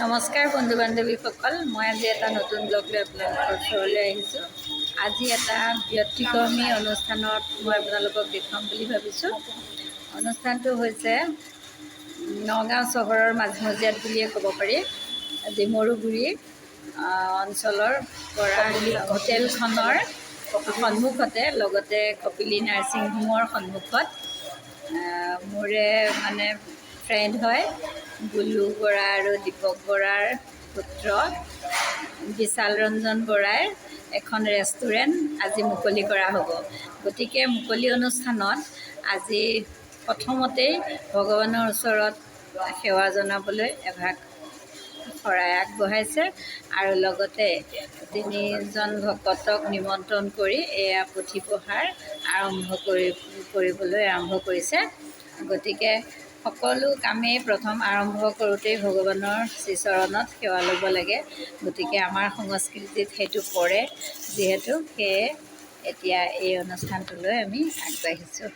নমস্কাৰ বন্ধু বান্ধৱীসকল, মই আজি এটা নতুন ব্লগ লৈ আপোনালোকৰ ওচৰলৈ আহিছোঁ। আজি এটা ব্যতিক্ৰমী অনুষ্ঠানত মই আপোনালোকক দেখুৱাম বুলি ভাবিছোঁ। অনুষ্ঠানটো হৈছে নগাঁও চহৰৰ মাজমজিয়াত বুলিয়ে ক'ব পাৰি। ডিমৰুগুৰি অঞ্চলৰ পৰা হোটেলখনৰ সন্মুখতে, লগতে কপিলী নাৰ্ছিং হোমৰ সন্মুখত মোৰে ফ্ৰেণ্ড হয় গুলু বৰা আৰু দীপক বৰাৰ পুত্ৰ বিশাল ৰঞ্জন বৰাই এখন ৰেষ্টুৰেণ্ট আজি মুকলি কৰা হ'ব। গতিকে মুকলি অনুষ্ঠানত আজি প্ৰথমতেই ভগৱানৰ ওচৰত সেৱা জনাবলৈ এভাগ শৰাই আগবঢ়াইছে আৰু লগতে তিনিজন ভকতক নিমন্ত্ৰণ কৰি এয়া পুথিপঢ়াৰ আৰম্ভ কৰিছে। গতিকে সকলো কামেই প্ৰথম আৰম্ভ কৰোঁতেই ভগৱানৰ শ্ৰীচৰণত সেৱা ল'ব লাগে। গতিকে আমাৰ সংস্কৃতিত সেইটো পৰে যিহেতু, সেয়ে এতিয়া এই অনুষ্ঠানটোলৈ আমি আগবাঢ়িছোঁ।